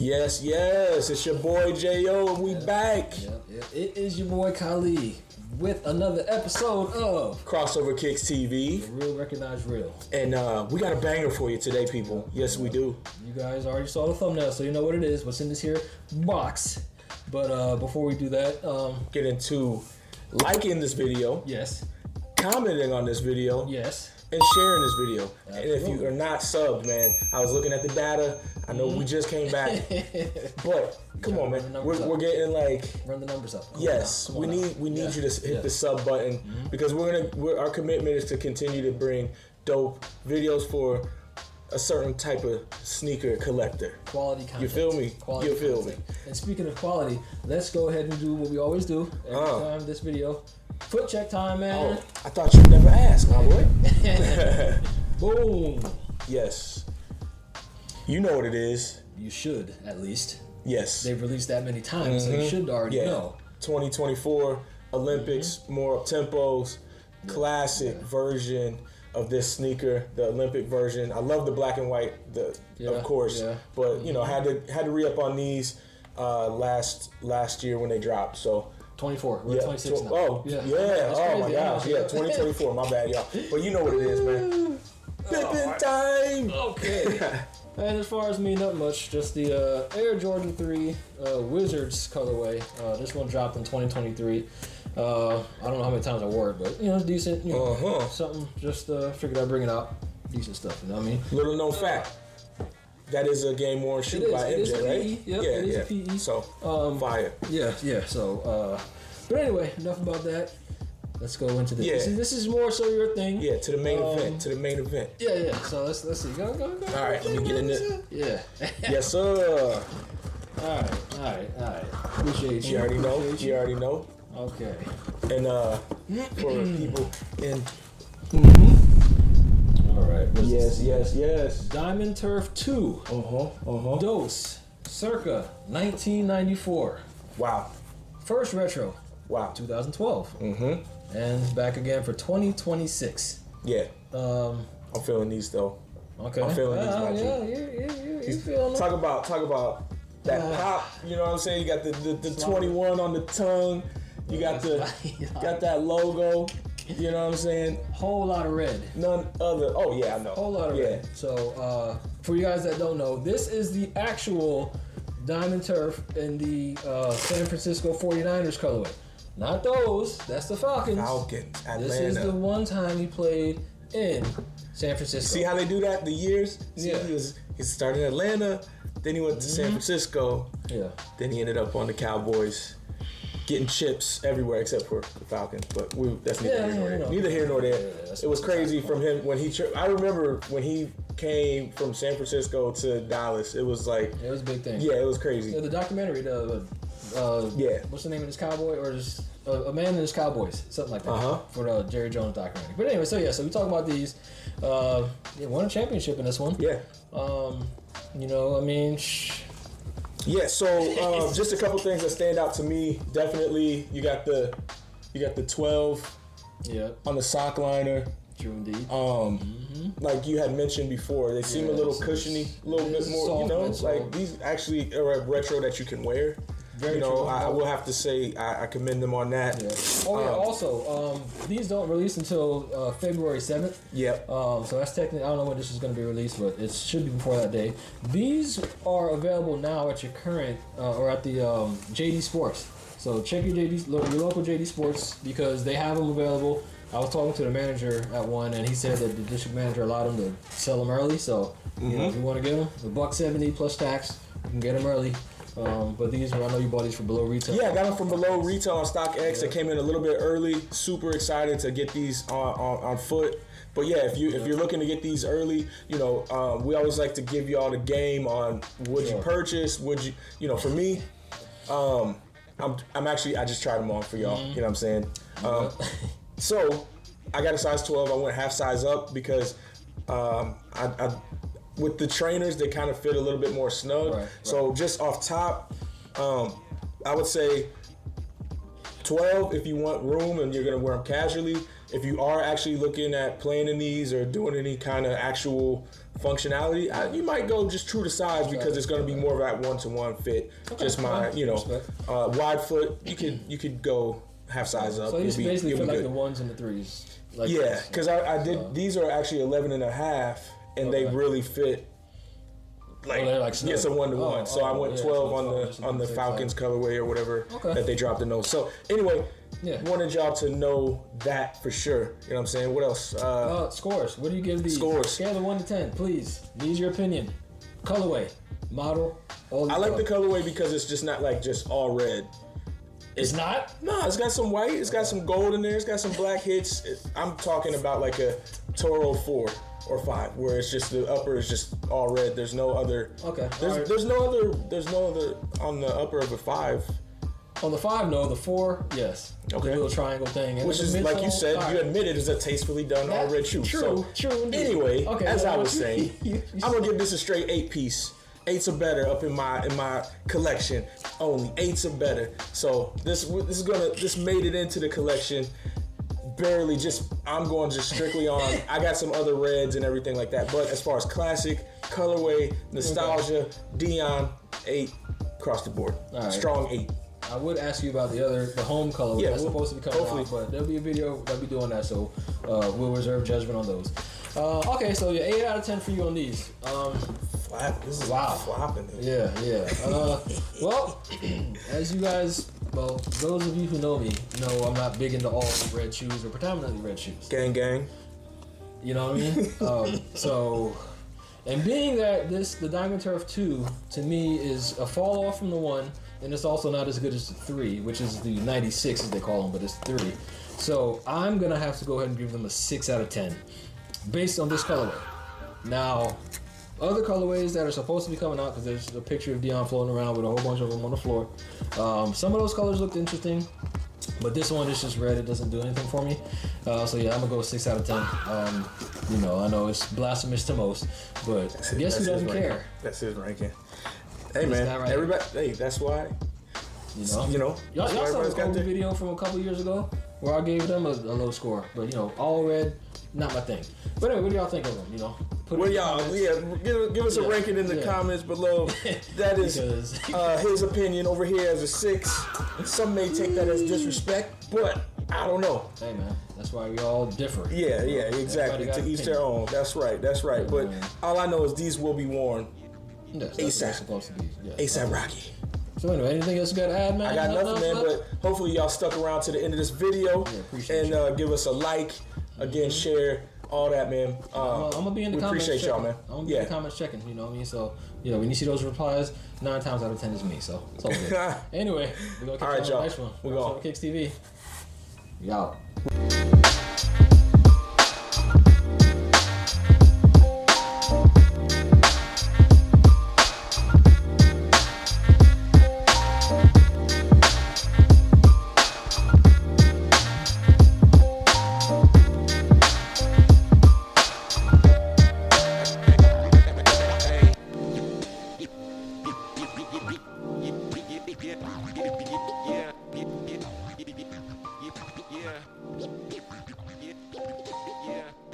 Yes, it's your boy J.O. and we back. Yep. It is your boy Kali with another episode of KrossoverKicksTV. The Real Recognize Real. And we got a banger for you today, people. Yes, we do. You guys already saw the thumbnail, so you know what it is. What's in this here box. But before we do that, get into liking this video. Yes. Commenting on this video. Yes. And sharing this video. Absolutely. And if you are not subbed, man, I was looking at the data. I know we just came back, but come on, man, we're getting like run the numbers up. Yes, we need you to hit the sub button because our commitment is to continue to bring dope videos for a certain type of sneaker collector. Quality content. You feel me? Quality you feel content. me? And speaking of quality, let's go ahead and do what we always do every time this video. Foot check time, man. Oh, I thought you'd never ask, my boy. Boom. Yes. You know what it is. You should, at least. Yes. They've released that many times, so you should already know. 2024 Olympics, more up-tempos, classic version of this sneaker, the Olympic version. I love the black and white, of course, but you know, had to re-up on these last year when they dropped. So 24. We're 26 now. Oh, yeah. Oh, my gosh. Yeah, 2024. My bad, y'all. But you know what it is, man. Pippin time. Okay. And as far as me, not much. Just the Air Jordan 3 Wizards colorway. This one dropped in 2023. I don't know how many times I wore it, but you know, it's decent. You know, something. Just figured I'd bring it out. Decent stuff. You know what I mean? Little known fact. That is a game worn shoe by MJ, right? Yep, it is a PE. So fire. Yeah. So, but anyway, enough about that. Let's go into this. Yeah. This is more so your thing. Yeah, to the main event. Yeah. So let's see. Go. All right, let me get in there. Yeah. Yes, sir. All right. Appreciate you. You already know. Okay. And for people in. All right. Yes. Diamond Turf 2. Dose. Circa 1994. Wow. First retro. Wow. 2012. And back again for 2026. Yeah. I'm feeling these though. Okay. I'm feeling these, my G. You feeling Talk about that pop. You know what I'm saying? You got the 21 on the tongue. You got got that logo. You know what I'm saying? Whole lot of red. None other. Oh yeah, I know. Whole lot of red. So for you guys that don't know, this is the actual Diamond Turf in the San Francisco 49ers colorway. Not those. That's the Falcons. Atlanta. This is the one time he played in San Francisco. See how they do that? The years. See, Yeah. He started in Atlanta, then he went to San Francisco. Yeah. Then he ended up on the Cowboys, getting chips everywhere except for the Falcons. But that's neither here nor there. Neither here nor there. It was crazy from him when he. I remember when he came from San Francisco to Dallas. It was like it was a big thing. Yeah, it was crazy. The documentary, what's the name of this cowboy or just a man and his Cowboys, something like that, for the Jerry Jones documentary. But anyway, so we talk about these. Won a championship in this one. Yeah. You know, I mean. Yeah. So just a couple things that stand out to me. Definitely, you got the 12. Yeah. On the sock liner. True indeed. Like you had mentioned before, they seem a little cushiony, a little bit more, you know, like these actually are a retro that you can wear. Very true. I will have to say I commend them on that. Yeah. Also, these don't release until February 7th. Yep. So that's technically, I don't know when this is going to be released, but it should be before that day. These are available now at your current, or at the JD Sports. So check your local JD Sports because they have them available. I was talking to the manager at one, and he said that the district manager allowed him to sell them early. So, you know, if you want to get them, $170 plus tax, you can get them early. But these, I know you bought these for below retail. Yeah, I got them from below retail on StockX. They came in a little bit early. Super excited to get these on foot. But yeah, if you're looking to get these early, you know, we always like to give you all the game on would you purchase, would you, you know, for me, I'm actually, I just tried them on for y'all. You know what I'm saying? So I got a size 12. I went half size up because I with the trainers, they kind of fit a little bit more snug. Right. So just off top, I would say 12 if you want room and you're gonna wear them casually. if you are actually looking at playing in these or doing any kind of actual functionality, you might go just true to size because it's going to be more of that one-to-one fit. Okay, just my, wide foot. You could go half size up. So you basically feel like the 1s and the 3s. Like yeah, because I did. These are actually 11 and a half, and they really fit. Like, it's a 1-to-1. So I went 12 on the Falcons colorway or whatever that they dropped in those. So anyway, wanted y'all to know that for sure. You know what I'm saying? What else? Scores. What do you give these? Scores. Scale of 1 to 10, please. Needs your opinion. Colorway, model, all. I like the colorway because it's just not like just all red. It's not? No, it's got some white. It's got some gold in there. It's got some black hits. I'm talking about like a Toro 4 or 5, where it's just the upper is just all red. There's no other. Okay. There's no other on the upper of a 5. On the 5, no. The 4, yes. Okay. The little triangle thing. Which is, like you said, you admitted is a tastefully done all red shoe. True. Indeed. Anyway, as I was saying, I'm gonna give this a straight 8-piece. 8s are better up in my collection. Only 8s are better. So this made it into the collection. Barely, I'm going just strictly on. I got some other reds and everything like that. But as far as classic, colorway, nostalgia, Deion, 8 across the board. Right. Strong 8. I would ask you about the home colorway that's supposed to be coming out, but there'll be a video that'll be doing that. So we'll reserve judgment on those. Okay, so 8 out of 10 for you on these. This is flopping. Yeah. Well, as you guys, those of you who know me know I'm not big into all red shoes or predominantly red shoes. Gang. You know what I mean? And being that the Diamond Turf 2 to me is a fall off from the 1, and it's also not as good as the 3, which is the 96 as they call them, but it's 3. So I'm gonna have to go ahead and give them a 6 out of 10, based on this colorway. Now, other colorways that are supposed to be coming out, because there's a picture of Deion floating around with a whole bunch of them on the floor. Some of those colors looked interesting, but this one is just red. It doesn't do anything for me. I'm gonna go 6 out of 10. I know it's blasphemous to most, but guess who doesn't care? That's his ranking. Hey man, everybody. Hey, that's why. Y'all saw the Kobe video from a couple years ago where I gave them a low score, but all red, not my thing. But anyway, what do y'all think of them? Give us a ranking in the comments below. That is his opinion over here as a 6. Some may take that as disrespect, but I don't know. Hey man, that's why we all differ. Yeah, exactly. To each their own. That's right. But all I know is these will be worn ASAP. ASAP Rocky. So anyway, anything else you got to add, man? I got nothing, man. But hopefully y'all stuck around to the end of this video and give us a like, again, share. All that, man. I'm gonna be in the comments. Appreciate y'all, man. I'm gonna be in the comments checking. You know what I mean? So, when you see those replies, 9 times out of 10 is me. So it's all good. Anyway, we're gonna catch you on the next one. We're going KrossoverKicksTV. Y'all.